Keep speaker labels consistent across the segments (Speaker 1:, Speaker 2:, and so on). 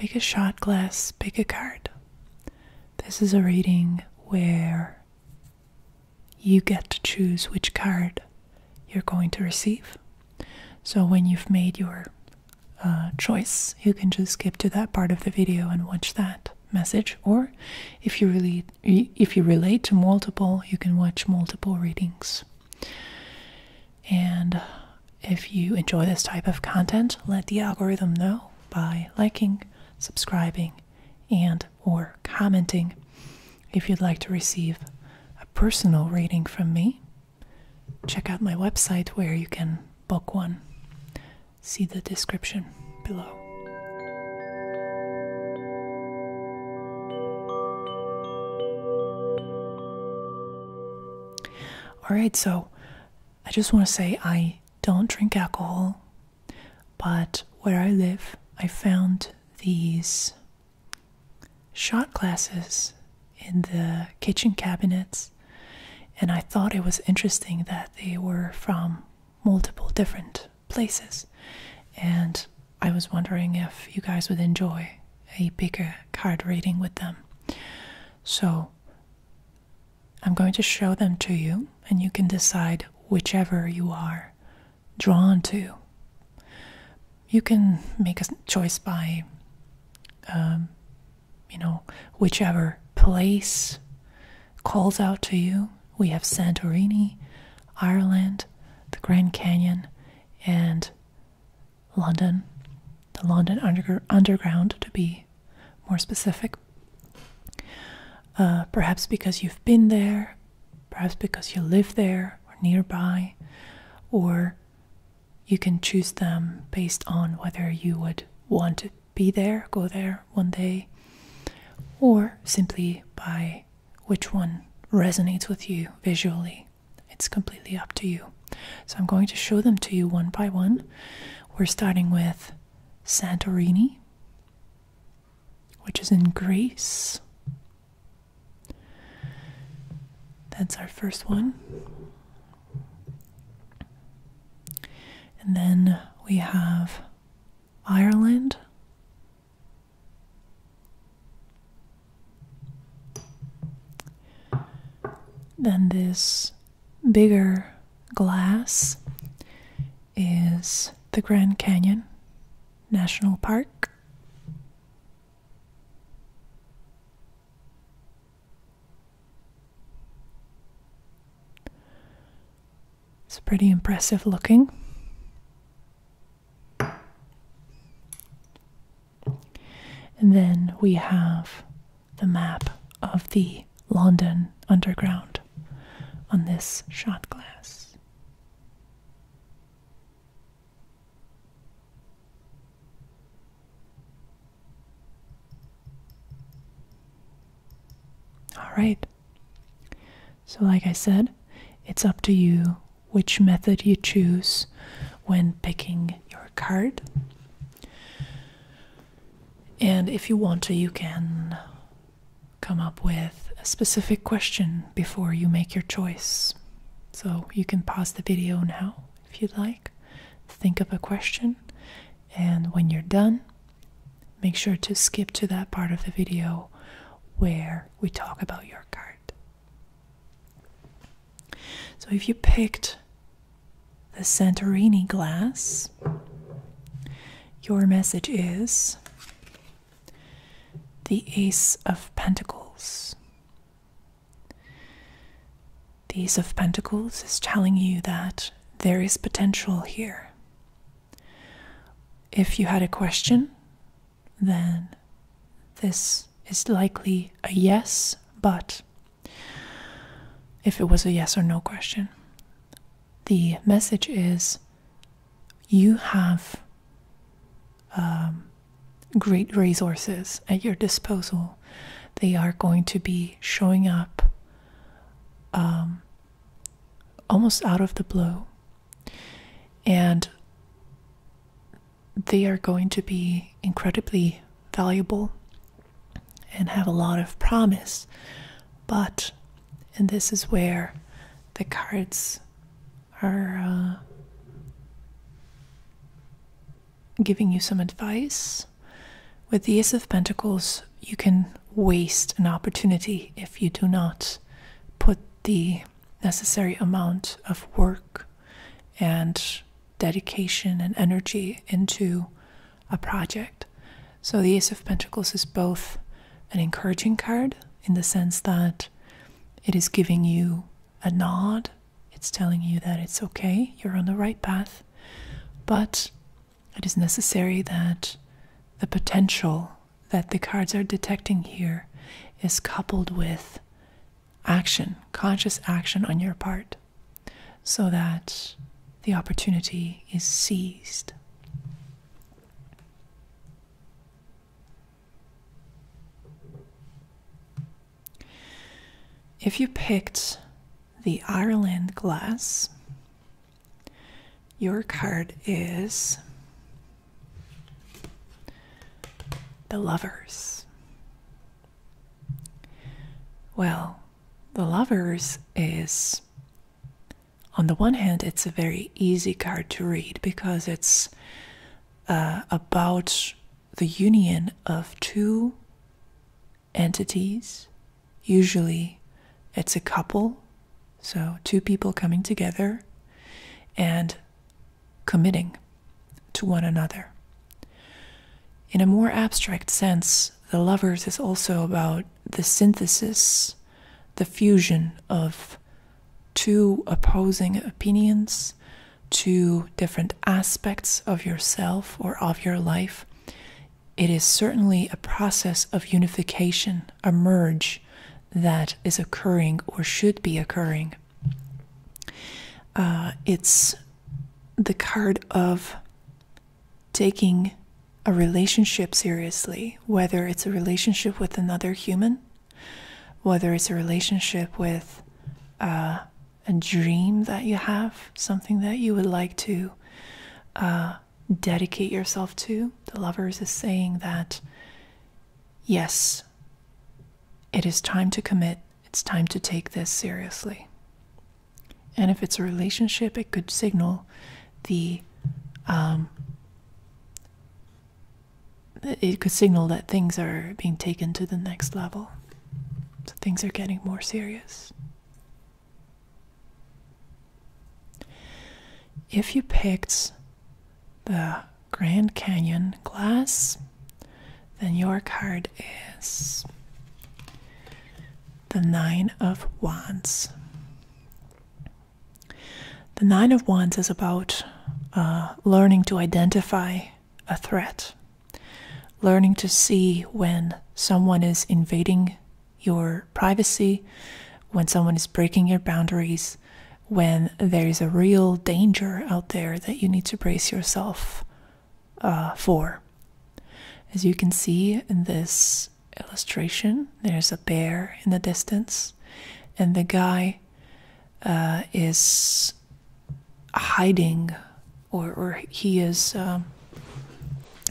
Speaker 1: pick a shot glass, pick a card. This is a reading where you get to choose which card you're going to receive. So when you've made your choice, you can just skip to that part of the video and watch that message. Or if you relate to multiple, you can watch multiple readings. And if you enjoy this type of content, let the algorithm know by liking, subscribing, and or commenting. If you'd like to receive a personal reading from me, check out my website where you can book one. See the description below. Alright, so I just want to say I don't drink alcohol, but where I live, I found these shot glasses in the kitchen cabinets, and I thought it was interesting that they were from multiple different places, and I was wondering if you guys would enjoy a bigger card reading with them. So I'm going to show them to you, and you can decide whichever you are drawn to. You can make a choice by, whichever place calls out to you. We have Santorini, Ireland, the Grand Canyon, and London, the London Underground to be more specific. Perhaps because you've been there, perhaps because you live there or nearby, or you can choose them based on whether you would want to be there, go there one day, or simply by which one resonates with you visually. It's completely up to you. So I'm going to show them to you one by one. We're starting with Santorini, which is in Greece. That's our first one. And then we have Ireland. Then this bigger glass is the Grand Canyon National Park. It's pretty impressive looking. And then we have the map of the London Underground on this shot glass. All right. So like I said, it's up to you which method you choose when picking your card. And if you want to, you can come up with a specific question before you make your choice. So you can pause the video now if you'd like. Think of a question, and when you're done, make sure to skip to that part of the video where we talk about your card. So if you picked the Santorini glass, your message is the Ace of Pentacles. The Ace of Pentacles is telling you that there is potential here. If you had a question, then this is likely a yes, but if it was a yes or no question, the message is you have great resources at your disposal. They are going to be showing up almost out of the blue, and they are going to be incredibly valuable and have a lot of promise. But, and this is where the cards are giving you some advice, With the Ace of Pentacles, you can waste an opportunity if you do not put the necessary amount of work and dedication and energy into a project. So the Ace of Pentacles is both an encouraging card in the sense that it is giving you a nod. It's telling you that it's okay, you're on the right path, but it is necessary that the potential that the cards are detecting here is coupled with action, conscious action on your part, so that the opportunity is seized. If you picked the Ireland glass, your card is the Lovers. Well, the Lovers is, on the one hand, it's a very easy card to read because it's about the union of two entities. Usually it's a couple, so two people coming together and committing to one another. In a more abstract sense, the Lovers is also about the synthesis, the fusion of two opposing opinions, two different aspects of yourself or of your life. It is certainly a process of unification, a merge that is occurring or should be occurring. It's the card of taking a relationship seriously, whether it's a relationship with another human, whether it's a relationship with a dream that you have, something that you would like to dedicate yourself to. The Lovers is saying that, yes, it is time to commit. It's time to take this seriously. And if it's a relationship, it could signal that things are being taken to the next level. So things are getting more serious. If you picked the Grand Canyon glass, then your card is the Nine of Wands. The Nine of Wands is about learning to identify a threat, learning to see when someone is invading your privacy, when someone is breaking your boundaries, when there is a real danger out there that you need to brace yourself for. As you can see in this illustration, there's a bear in the distance, and the guy is hiding, or he is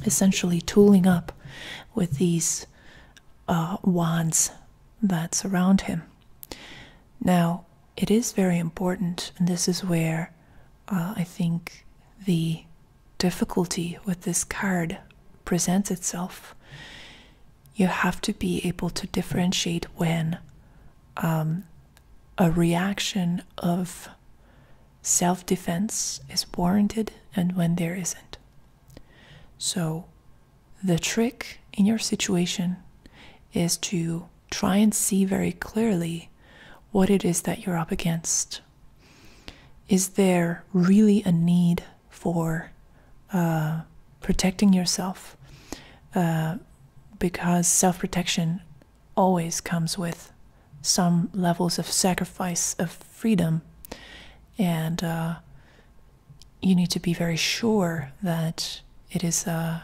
Speaker 1: essentially tooling up with these wands that surround him. Now, it is very important, and this is where I think the difficulty with this card presents itself. You have to be able to differentiate when a reaction of self-defense is warranted and when there isn't. So the trick in your situation is to try and see very clearly what it is that you're up against. Is there really a need for protecting yourself? Because self-protection always comes with some levels of sacrifice of freedom, and you need to be very sure that it is an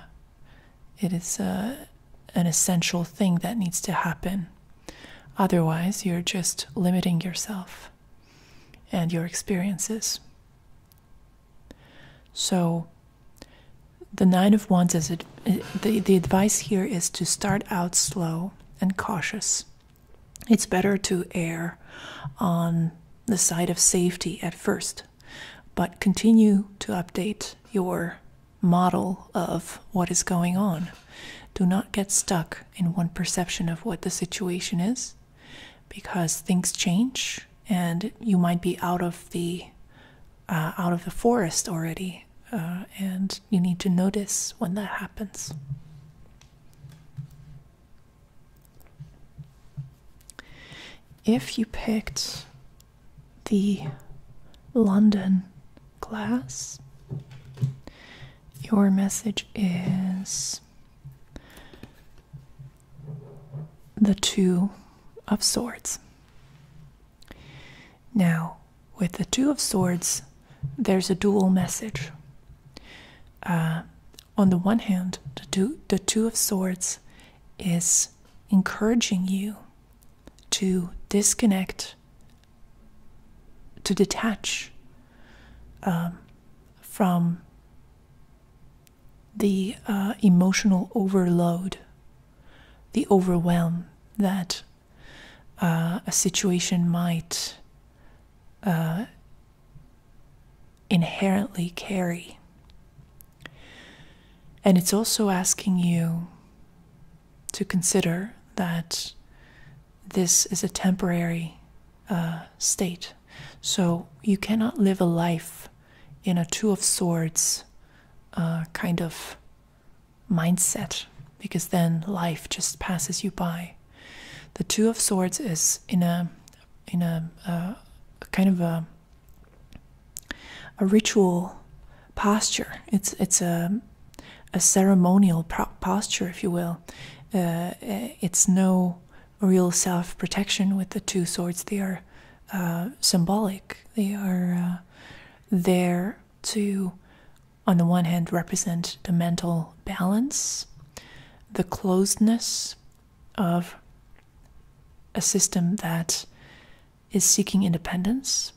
Speaker 1: essential thing that needs to happen. Otherwise, you're just limiting yourself and your experiences. So the Nine of Wands is the advice here is to start out slow and cautious. It's better to err on the side of safety at first, but continue to update your model of what is going on. Do not get stuck in one perception of what the situation is, because things change and you might be out of the forest already, and you need to notice when that happens. If you picked the London class, your message is the Two of Swords. Now, with the Two of Swords, there's a dual message. On the one hand, the Two of Swords is encouraging you to disconnect, to detach from the emotional overload, the overwhelm that a situation might inherently carry. And it's also asking you to consider that this is a temporary state. So you cannot live a life in a Two of Swords kind of mindset, because then life just passes you by. The Two of Swords is in a kind of a ritual posture. It's a ceremonial posture, if you will. It's no real self-protection with the Two Swords. They are symbolic. They are there to, on the one hand, represent the mental balance, the closedness of a system that is seeking independence,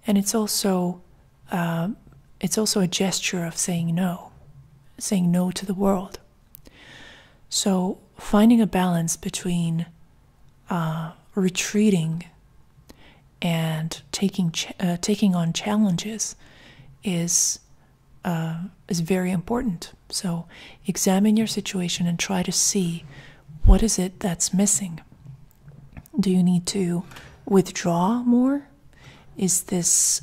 Speaker 1: and it's also a gesture of saying no to the world. So finding a balance between retreating and taking on challenges is very important. So examine your situation and try to see, what is it that's missing? Do you need to withdraw more? Is this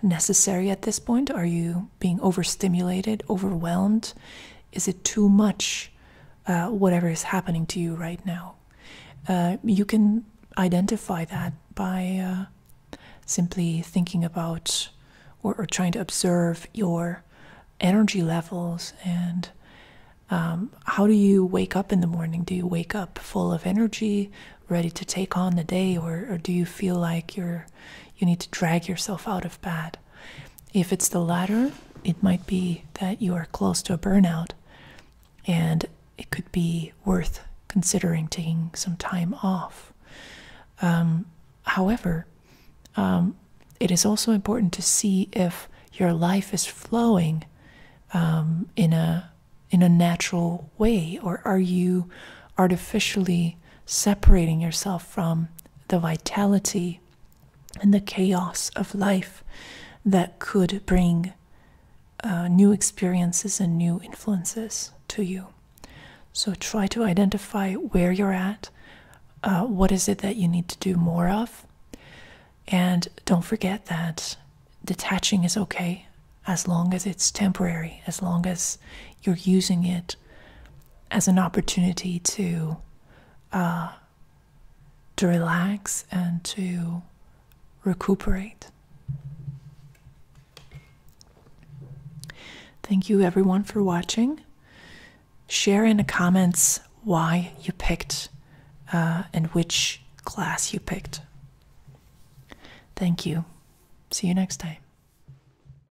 Speaker 1: necessary at this point? Are you being overstimulated, overwhelmed? Is it too much, whatever is happening to you right now? You can identify that by simply thinking about or trying to observe your energy levels, and how do you wake up in the morning? Do you wake up full of energy, ready to take on the day, or do you feel like you need to drag yourself out of bed? If it's the latter, it might be that you are close to a burnout, and it could be worth considering taking some time off. However, it is also important to see if your life is flowing in a natural way, or are you artificially separating yourself from the vitality and the chaos of life that could bring new experiences and new influences to you. So try to identify where you're at, what is it that you need to do more of, and don't forget that detaching is okay as long as it's temporary, as long as you're using it as an opportunity to relax and to recuperate. Thank you everyone for watching. Share in the comments why you picked and which class you picked. Thank you. See you next time.